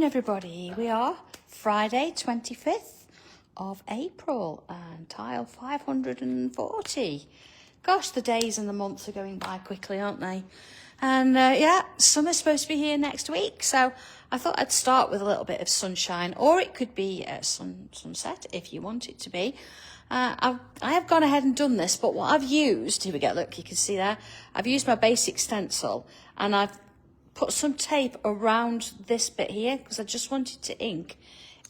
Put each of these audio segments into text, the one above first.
everybody. We are Friday 25th of April and tile 540. Gosh, the days and the months are going by quickly, aren't they? And yeah, summer's supposed to be here next week, so I thought I'd start with a little bit of sunshine, or it could be a sunset if you want it to be. I have gone ahead and done this, but what I've used, here we go, look, you can see there, I've used my Basic Stencil and I've put some tape around this bit here because I just wanted to ink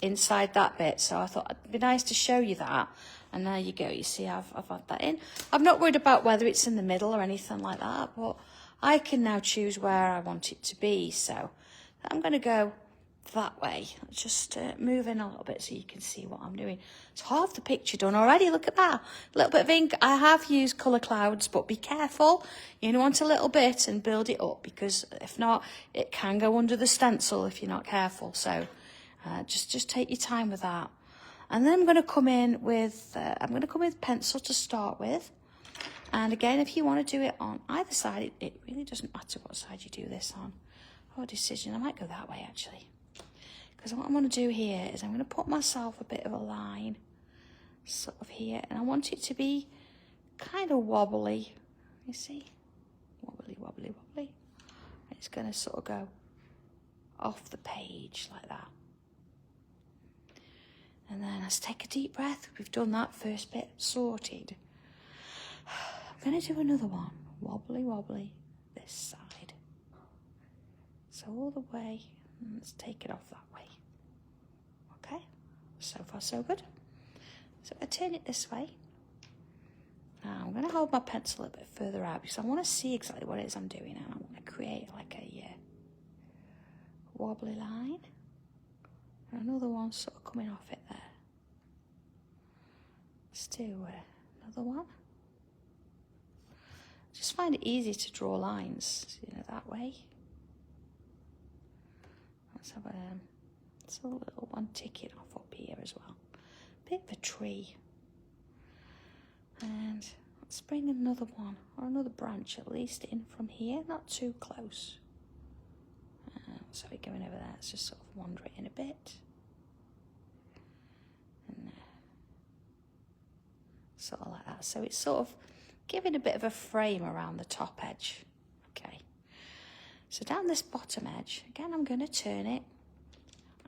inside that bit. So I thought it'd be nice to show you that. And there you go. You see, I've had that in. I'm not worried about whether it's in the middle or anything like that, but I can now choose where I want it to be. So I'm going to go that way. Just move in a little bit so you can see what I'm doing. It's half the picture done already. Look at that. A little bit of ink. I have used colour clouds, but be careful. You want a little bit and build it up, because if not, it can go under the stencil if you're not careful. So just take your time with that. And then I'm going to come in with pencil to start with. And again, if you want to do it on either side, it really doesn't matter what side you do this on. Oh, decision. I might go that way actually. Because what I'm going to do here is I'm going to put myself a bit of a line sort of here, and I want it to be kind of wobbly. You see? Wobbly, wobbly, wobbly. It's going to sort of go off the page like that. And then let's take a deep breath. We've done that first bit sorted. I'm going to do another one. Wobbly, wobbly, this side. So all the way, and let's take it off that way. Okay, so far so good. So I turn it this way. Now I'm going to hold my pencil a bit further out because I want to see exactly what it is I'm doing, and I want to create like a wobbly line. And another one sort of coming off it there. Let's do another one. Just find it easy to draw lines, that way. Let's have a little one ticking off up here as well. Bit of a tree. And let's bring another one, or another branch at least, in from here, not too close. So we're going over there, let's just sort of wander it in a bit. And sort of like that. So it's sort of giving a bit of a frame around the top edge. Okay. So down this bottom edge, again, I'm going to turn it.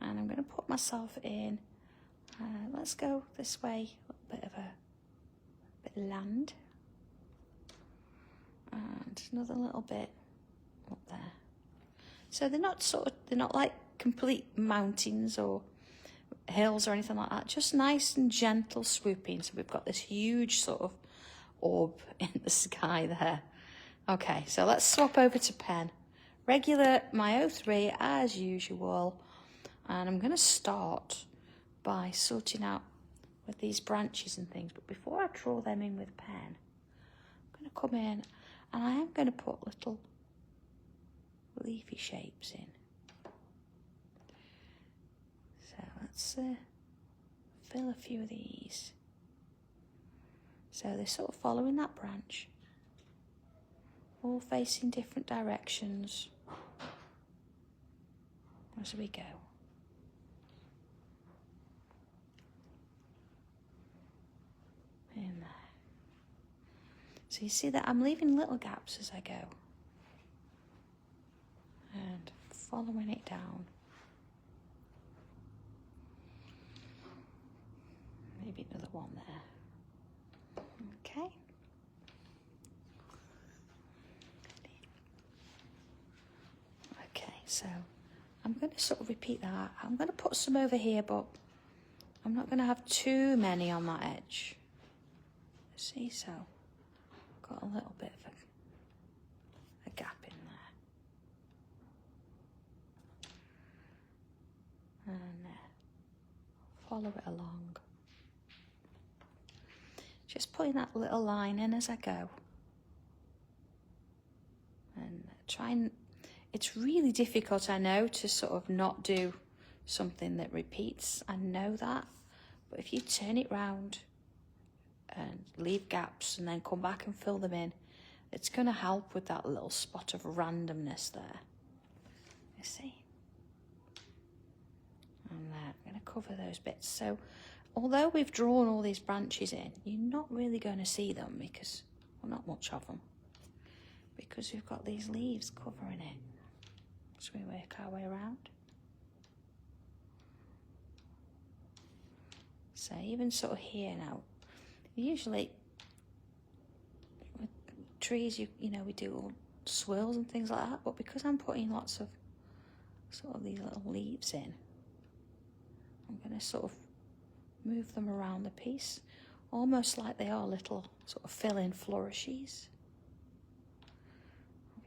And I'm going to put myself in, let's go this way, a little bit of land. And another little bit up there. So they're not like complete mountains or hills or anything like that, just nice and gentle swooping. So we've got this huge sort of orb in the sky there. Okay, so let's swap over to pen. Regular, my 03 as usual. And I'm going to start by sorting out with these branches and things. But before I draw them in with a pen, I'm going to come in and I am going to put little leafy shapes in. So let's fill a few of these. So they're sort of following that branch, all facing different directions as we go. In there. So you see that I'm leaving little gaps as I go. And following it down. Maybe another one there. Okay. Okay, so I'm going to sort of repeat that. I'm going to put some over here, but I'm not going to have too many on that edge. See, so I've got a little bit of a gap in there. And follow it along. Just putting that little line in as I go. And it's really difficult, I know, to sort of not do something that repeats. I know that. But if you turn it round and leave gaps and then come back and fill them in, it's going to help with that little spot of randomness there. You see? around there. I'm going to cover those bits. So although we've drawn all these branches in, you're not really going to see them because, well, not much of them, because we've got these leaves covering it. So we work our way around. So even sort of here now, usually with trees, you know, we do all swirls and things like that, but because I'm putting lots of sort of these little leaves in, I'm going to sort of move them around the piece, almost like they are little sort of fill-in flourishes.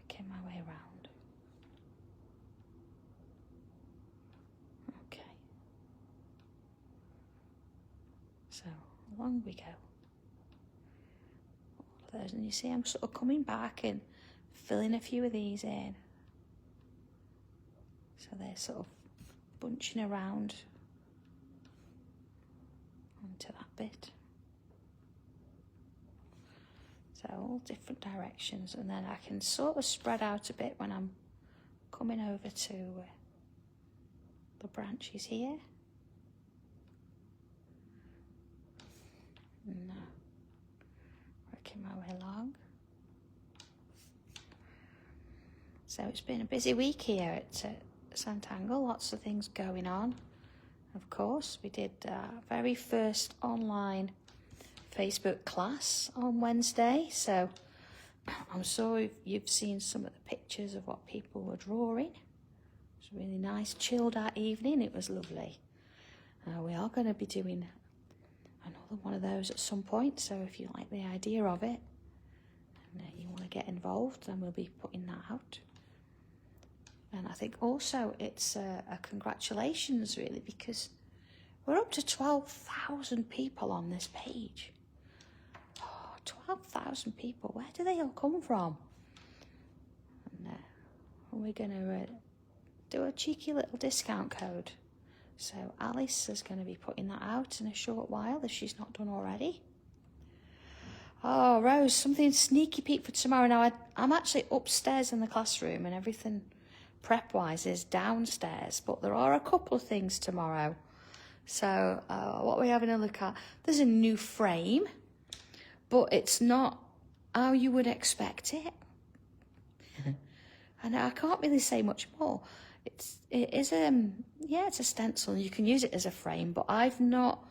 Working my way around. Okay. So along we go. All of those, and you see I'm sort of coming back and filling a few of these in. So they're sort of bunching around onto that bit. So all different directions, and then I can sort of spread out a bit when I'm coming over to the branches here. No. Working my way along. So it's been a busy week here at Sanntangle, lots of things going on. Of course, we did our very first online Facebook class on Wednesday, so I'm sure you've seen some of the pictures of what people were drawing. It was a really nice chilled out evening, it was lovely. We are going to be doing another one of those at some point, so if you like the idea of it and you want to get involved, then we'll be putting that out. And I think also it's a congratulations really, because we're up to 12,000 people on this page. Oh, 12,000 people, where do they all come from? And we're going to do a cheeky little discount code. So Alice is going to be putting that out in a short while if she's not done already. Oh, Rose, something sneaky peek for tomorrow. Now, I'm actually upstairs in the classroom and everything prep-wise is downstairs, but there are a couple of things tomorrow. So what we're having a look at, there's a new frame, but it's not how you would expect it. And I can't really say much more. It's a stencil, and you can use it as a frame, but I've not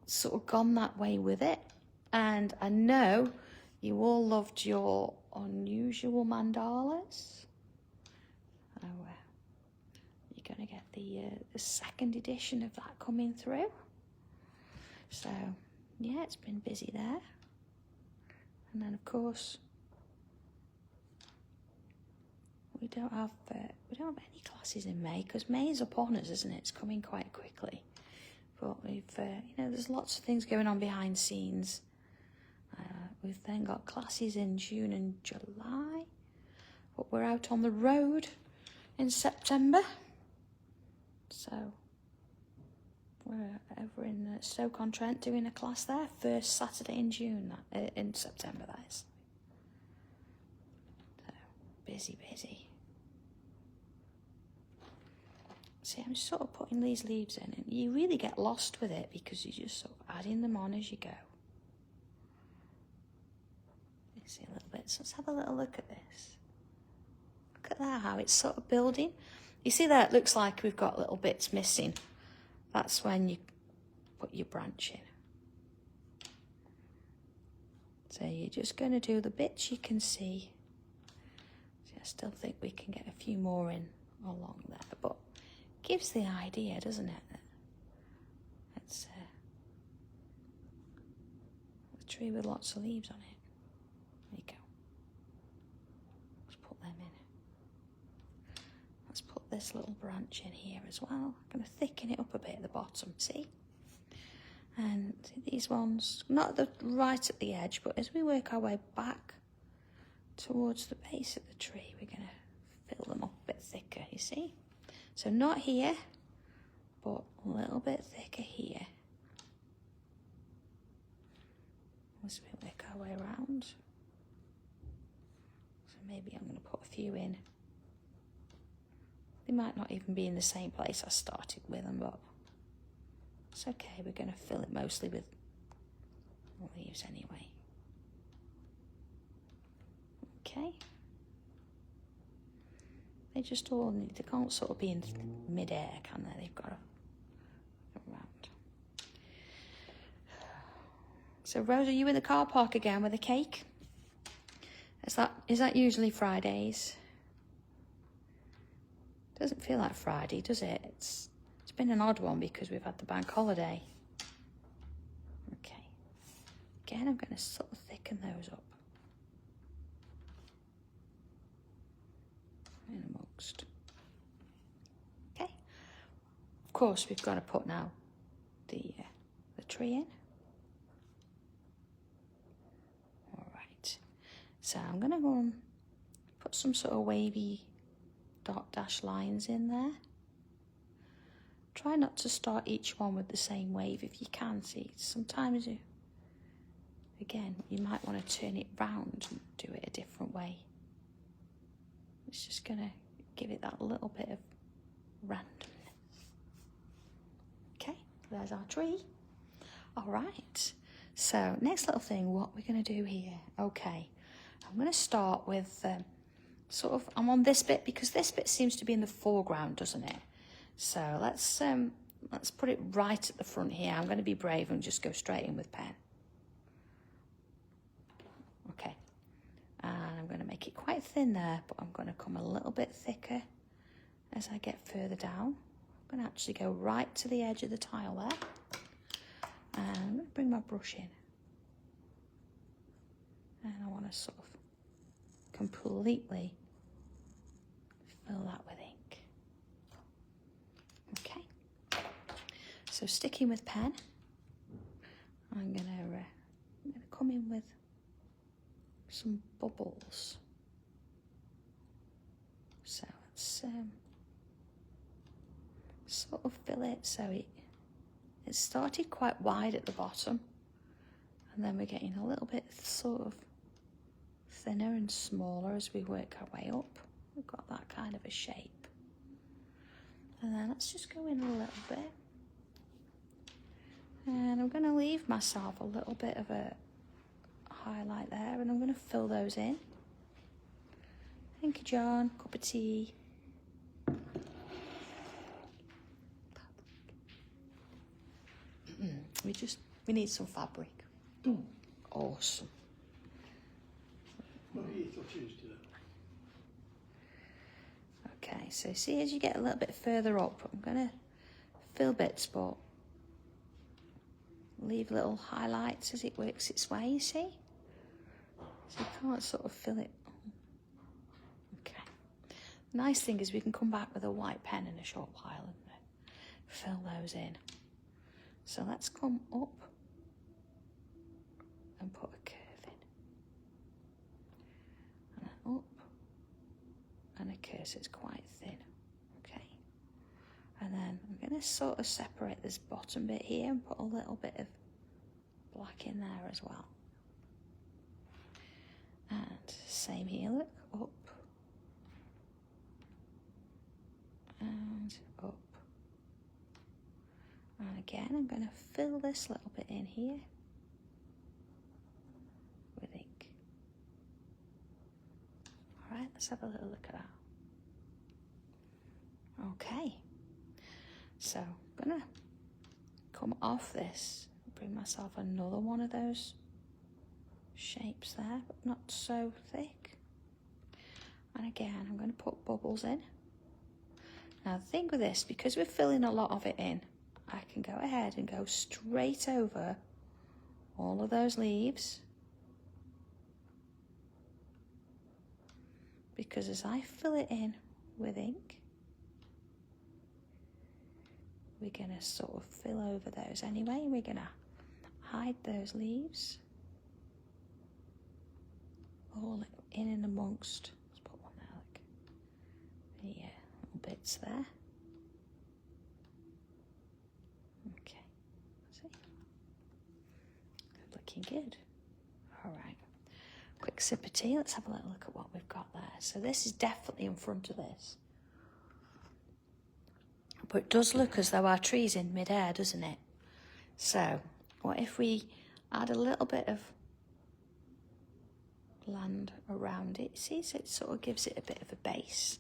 sort of gone that way with it. And I know you all loved your unusual mandalas. You're going to get the second edition of that coming through. So yeah, it's been busy there. And then of course we don't have any classes in May, because May is upon us, isn't it? It's coming quite quickly. But we've there's lots of things going on behind the scenes. We've then got classes in June and July, but we're out on the road in September. So we're over in Stoke-on-Trent doing a class there, first Saturday in in September, that is. So busy. See, I'm sort of putting these leaves in, and you really get lost with it because you're just sort of adding them on as you go. You see a little bit, so let's have a little look at this. Look at that, how it's sort of building. You see that it looks like we've got little bits missing. That's when you put your branch in. So you're just going to do the bits you can see. See, I still think we can get a few more in along there, but it gives the idea, doesn't it? It's a tree with lots of leaves on it. There you go. Let's put them in. Let's put this little branch in here as well. I'm going to thicken it up a bit at the bottom, see? And see these ones, not right at the edge, but as we work our way back towards the base of the tree, we're going to fill them up a bit thicker, you see? So not here, but a little bit thicker here. As we work our way around. So maybe I'm going to put a few in. They might not even be in the same place I started with them, but it's okay. We're going to fill it mostly with leaves anyway. Okay. They just all need, they can't sort of be in mid-air, can they? They've got to go around. So Rose, are you in the car park again with a cake? Is that usually Fridays? Doesn't feel like Friday, does it? It's been an odd one because we've had the bank holiday. Okay. Again, I'm going to sort of thicken those up. In amongst. Okay. Of course, we've got to put now the tree in. All right. So I'm going to go and put some sort of wavy dot dash lines in there. Try not to start each one with the same wave if you can. See, sometimes you might want to turn it round and do it a different way. It's just going to give it that little bit of randomness. Okay, there's our tree. All right, so next little thing, what we're going to do here. Okay, I'm going to start with I'm on this bit because this bit seems to be in the foreground, doesn't it? So let's put it right at the front here. I'm going to be brave and just go straight in with pen. Okay. And I'm going to make it quite thin there, but I'm going to come a little bit thicker as I get further down. I'm going to actually go right to the edge of the tile there. And I'm going to bring my brush in. And I want to sort of completely fill that with ink. Okay. So sticking with pen, I'm going to come in with some bubbles. So let's sort of fill it so it started quite wide at the bottom, and then we're getting a little bit sort of thinner and smaller as we work our way up. We've got that kind of a shape. And then let's just go in a little bit. And I'm going to leave myself a little bit of a highlight there, and I'm going to fill those in. Thank you, John. Cup of tea. We need some fabric. Awesome. Okay, so see, as you get a little bit further up, I'm going to fill bits, but leave little highlights as it works its way, you see? So you can't sort of fill it. Okay. Nice thing is we can come back with a white pen in a short while and fill those in. So let's come up and put a curve in. And then up and a curve so it's quite thin. Okay. And then I'm going to sort of separate this bottom bit here and put a little bit of black in there as well. And same here, look, up and up. And again, I'm going to fill this little bit in here with ink. All right, let's have a little look at that. Okay, so I'm going to come off this, bring myself another one of those shapes there, but not so thick. And again, I'm going to put bubbles in. Now the thing with this, because we're filling a lot of it in, I can go ahead and go straight over all of those leaves, because as I fill it in with ink, we're going to sort of fill over those anyway. We're going to hide those leaves all in and amongst. Let's put one there, like the little bits there. Okay, see, looking good. All right, quick sip of tea. Let's have a little look at what we've got there. So this is definitely in front of this. But it does look as though our tree's in mid-air, doesn't it? So what if we add a little bit of land around it? See, so it sort of gives it a bit of a base.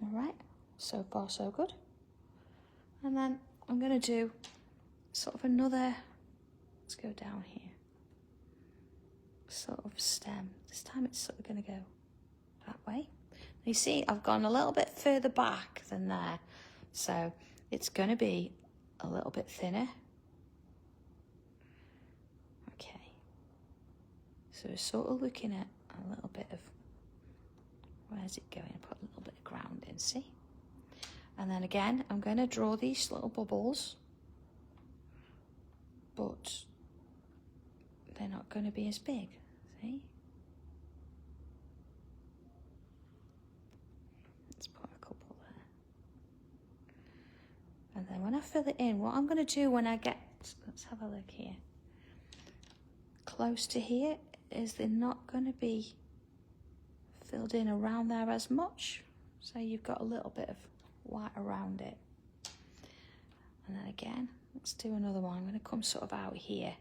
All right, so far so good. And then I'm going to do sort of another, let's go down here, sort of stem. This time it's sort of going to go that way. You see, I've gone a little bit further back than there, so it's going to be a little bit thinner. Okay, so we're sort of looking at a little bit of, where's it going? Put a little bit of ground in, see? And then again, I'm going to draw these little bubbles, but they're not going to be as big, see? Let's put a couple there. And then when I fill it in, what I'm going to do when I get, let's have a look here, close to here, is they're not going to be filled in around there as much. So you've got a little bit of white around it. And then again, let's do another one. I'm going to come sort of out here.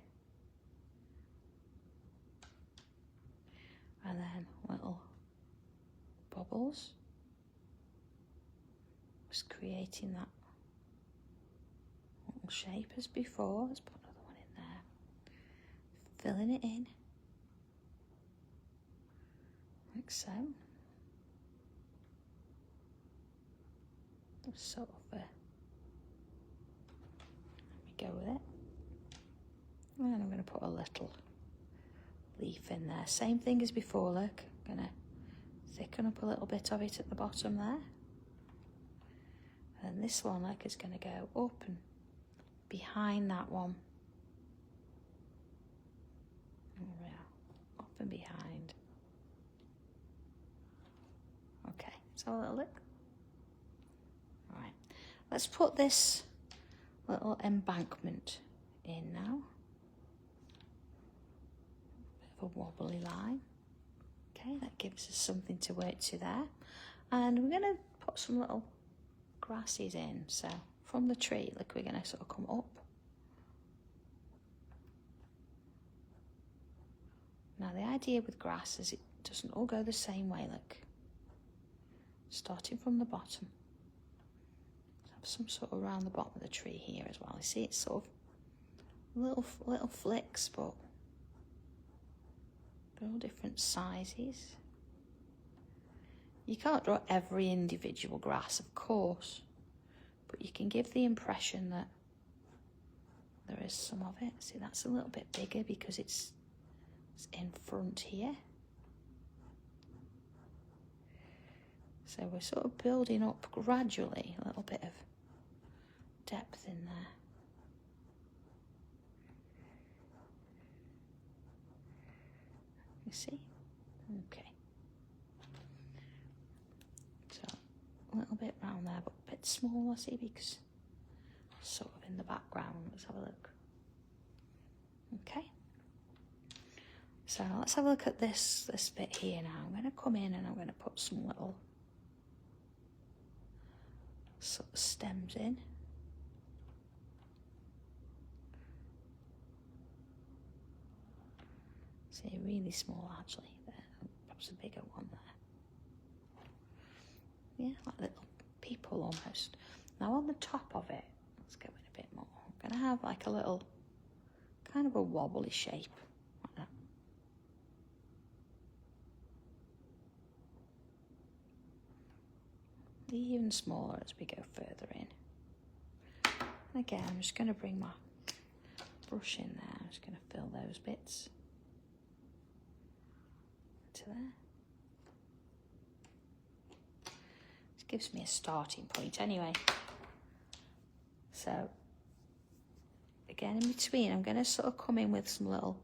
And then little bubbles. Just creating that little shape as before. Let's put another one in there. Filling it in. Like so. Sort of let me go with it. And I'm going to put a little leaf in there. Same thing as before, look. I'm going to thicken up a little bit of it at the bottom there. And this one, look, is going to go up and behind that one. Yeah, up and behind. Okay, so a little look. Right, let's put this little embankment in now. Bit of a wobbly line. Okay, that gives us something to work to there. And we're going to put some little grasses in. So from the tree, look, we're going to sort of come up. Now the idea with grass is it doesn't all go the same way, look. Starting from the bottom. Have some sort of around the bottom of the tree here as well. You see it's sort of little flicks, but they're all different sizes. You can't draw every individual grass, of course, but you can give the impression that there is some of it. See, that's a little bit bigger because it's in front here. So we're sort of building up gradually a little bit of depth in there. You see? Okay. So a little bit round there, but a bit smaller, see, because it's sort of in the background. Let's have a look. Okay. So let's have a look at this bit here now. I'm going to come in and I'm going to put some little sort of stems in. See, really small actually. There, perhaps a bigger one there. Yeah, like little people almost. Now on the top of it, let's go in a bit more. I'm going to have like a little kind of a wobbly shape like that. Even smaller as we go further in. And again, I'm just going to bring my brush in there. I'm just going to fill those bits into there. This gives me a starting point anyway. So again, in between, I'm going to sort of come in with some little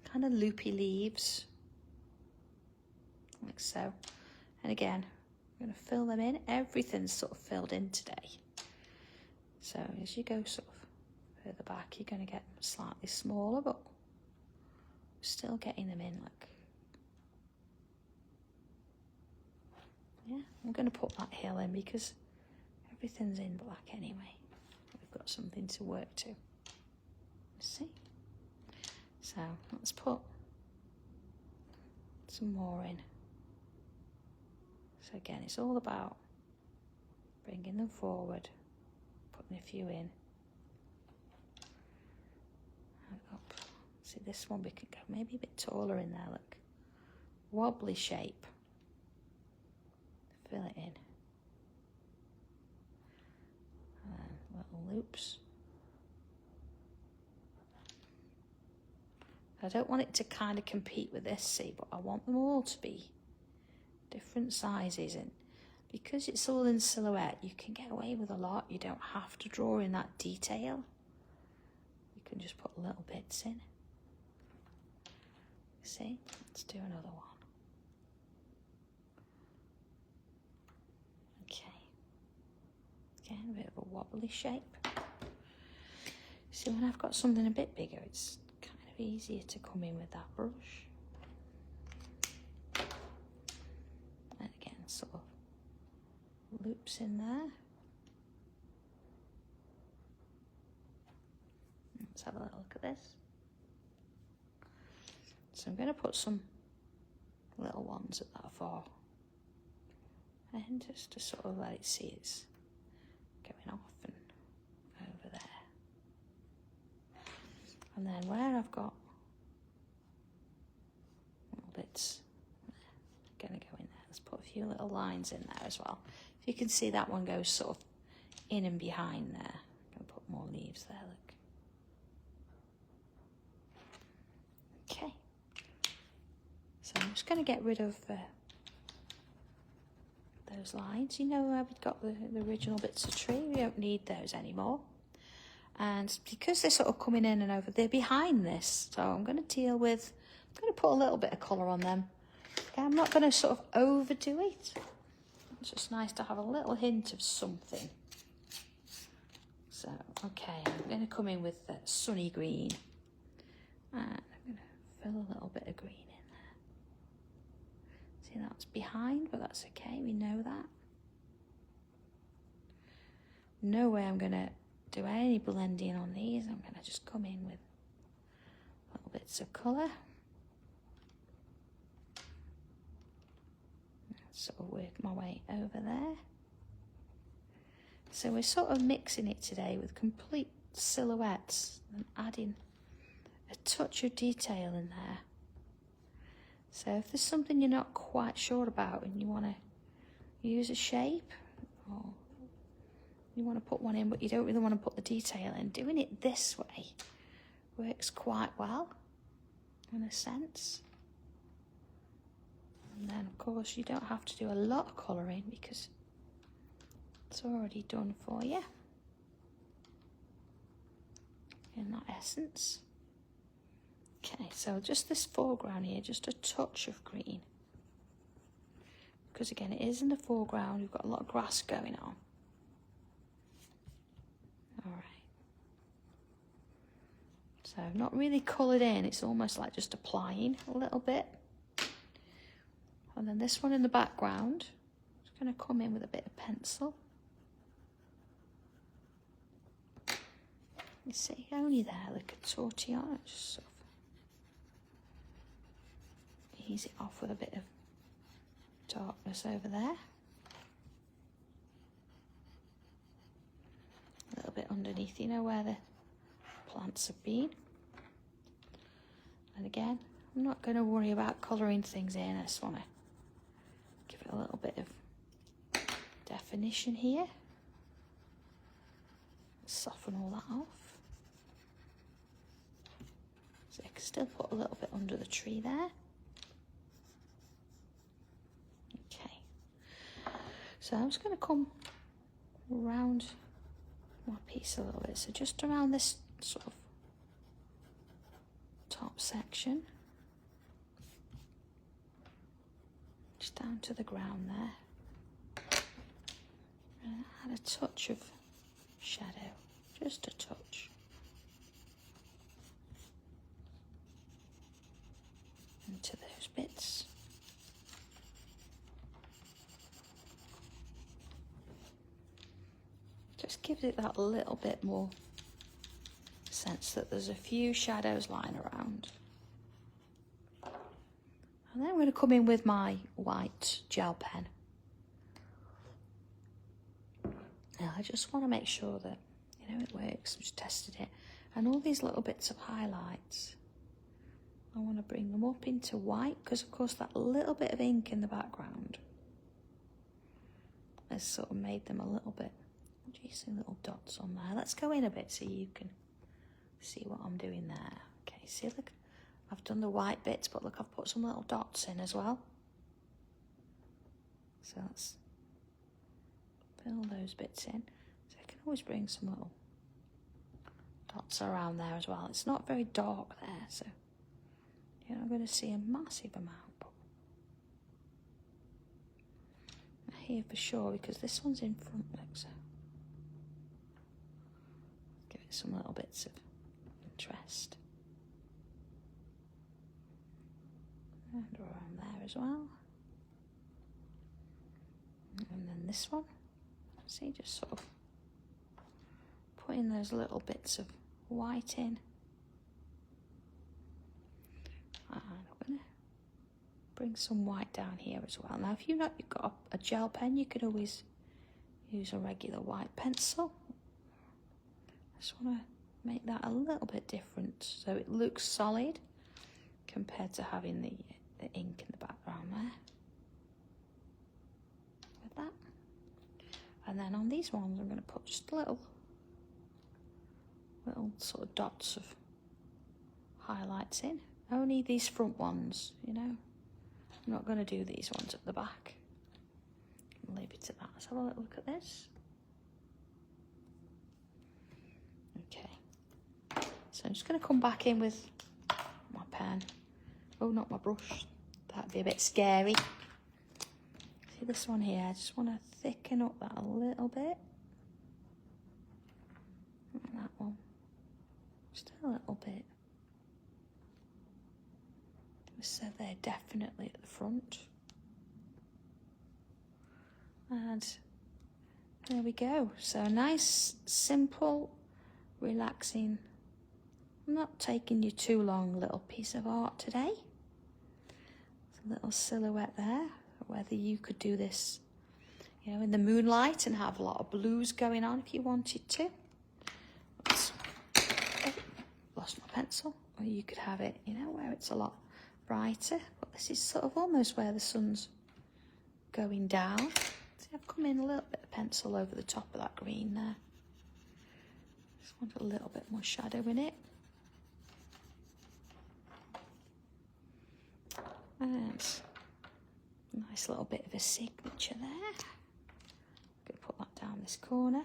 kind of loopy leaves, like so. And again, I'm going to fill them in. Everything's sort of filled in today. So as you go sort of further back, you're going to get slightly smaller, but still getting them in, look. Yeah, I'm going to put that hill in because Everything's in black anyway. We've got something to work to. See? So let's put some more in. So again, it's all about bringing them forward, putting a few in, and up. See, this one we can go maybe a bit taller in there, look. Wobbly shape. Fill it in. And then little loops. I don't want it to kind of compete with this, see, but I want them all to be different sizes, and because it's all in silhouette, you can get away with a lot. You don't have to draw in that detail. You can just put little bits in. See, let's do another one. Okay, again, a bit of a wobbly shape. See, when I've got something a bit bigger, it's kind of easier to come in with that brush. And again, sort of loops in there. Let's have a little look at this. So I'm going to put some little ones at that far end, just to sort of let it see it's going off and over there. And then where I've got little bits, going to go in there. Let's put a few little lines in there as well. If you can see, that one goes sort of in and behind there. I'm going to put more leaves there, look. Okay. So I'm just going to get rid of those lines. You know where we've got the original bits of tree? We don't need those anymore. And because they're sort of coming in and over, they're behind this. So I'm going to deal with, I'm going to put a little bit of colour on them. Okay, I'm not going to sort of overdo it. It's just nice to have a little hint of something. So, okay, I'm going to come in with the sunny green. And I'm going to fill a little bit of green in there. See, that's behind, but that's okay, we know that. No way I'm going to do any blending on these. I'm going to just come in with little bits of colour. Sort of work my way over there. So we're sort of mixing it today with complete silhouettes and adding a touch of detail in there. So if there's something you're not quite sure about and you want to use a shape, or you want to put one in but you don't really want to put the detail in, doing it this way works quite well in a sense. And then of course you don't have to do a lot of colouring because it's already done for you in that essence. Okay, so just this foreground here, just a touch of green. Because again, it is in the foreground, we've got a lot of grass going on. Alright. So not really coloured in, it's almost like just applying a little bit. And then this one in the background, just going to come in with a bit of pencil. You see, only there, like a tortillon, just sort of ease it off with a bit of darkness over there. A little bit underneath, you know, where the plants have been. And again, I'm not going to worry about colouring things in, I just want to give it a little bit of definition here. Soften all that off. So I can still put a little bit under the tree there. Okay. So I'm just going to come around my piece a little bit. So just around this sort of top section. Just down to the ground there. And add a touch of shadow, just a touch. Into those bits. gives it that little bit more sense that there's a few shadows lying around. And then I'm going to come in with my white gel pen. Now I just want to make sure that, you know, it works. I've just tested it. And all these little bits of highlights, I want to bring them up into white, because of course that little bit of ink in the background has sort of made them a little bit, do you see little dots on there? Let's go in a bit so you can see what I'm doing there. Okay, see, look, I've done the white bits, but look, I've put some little dots in as well. So let's fill those bits in. So I can always bring some little dots around there as well. It's not very dark there, so you're not going to see a massive amount. But here for sure, because this one's in front, look, so give it some little bits of interest. And around there as well. And then this one, see, just sort of putting those little bits of white in. And I'm going to bring some white down here as well. Now, if you've got a gel pen, you could always use a regular white pencil. I just want to make that a little bit different so it looks solid compared to having the ink in the background there. With that. And then on these ones, I'm going to put just little sort of dots of highlights in. Only these front ones, you know. I'm not going to do these ones at the back. I'll leave it to that. Let's have a little look at this. Okay. So I'm just going to come back in with my pen. Oh, not my brush. That'd be a bit scary. See this one here? I just want to thicken up that a little bit. And that one. Just a little bit. So they're definitely at the front. And there we go. So a nice, simple, relaxing, not taking you too long little piece of art today. It's a little silhouette there. Whether you could do this, you know, in the moonlight and have a lot of blues going on if you wanted to. Oops. Oh, lost my pencil. Or you could have it, you know, where it's a lot brighter, but this is sort of almost where the sun's going down. See, I've come in a little bit of pencil over the top of that green there. Just want a little bit more shadow in it. And a nice little bit of a signature there. I'm going to put that down this corner.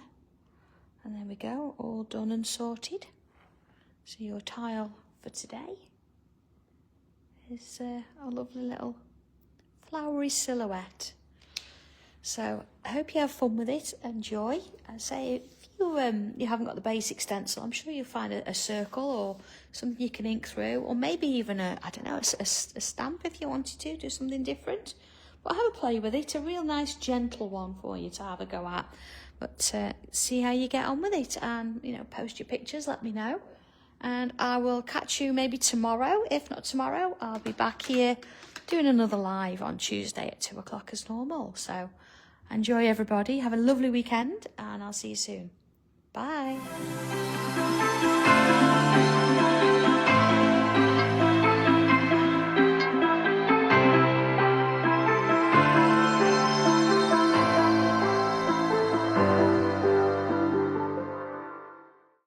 And there we go, all done and sorted. So your tile for today is a lovely little flowery silhouette. So I hope you have fun with it, enjoy. I say if you haven't got the basic stencil, I'm sure you'll find a circle or something you can ink through, or maybe even a stamp if you wanted to do something different. But have a play with it, a real nice gentle one for you to have a go at. But see how you get on with it, and you know, post your pictures, let me know. And I will catch you maybe tomorrow. If not tomorrow, I'll be back here doing another live on Tuesday at 2 o'clock as normal. So enjoy, everybody. Have a lovely weekend, and I'll see you soon. Bye.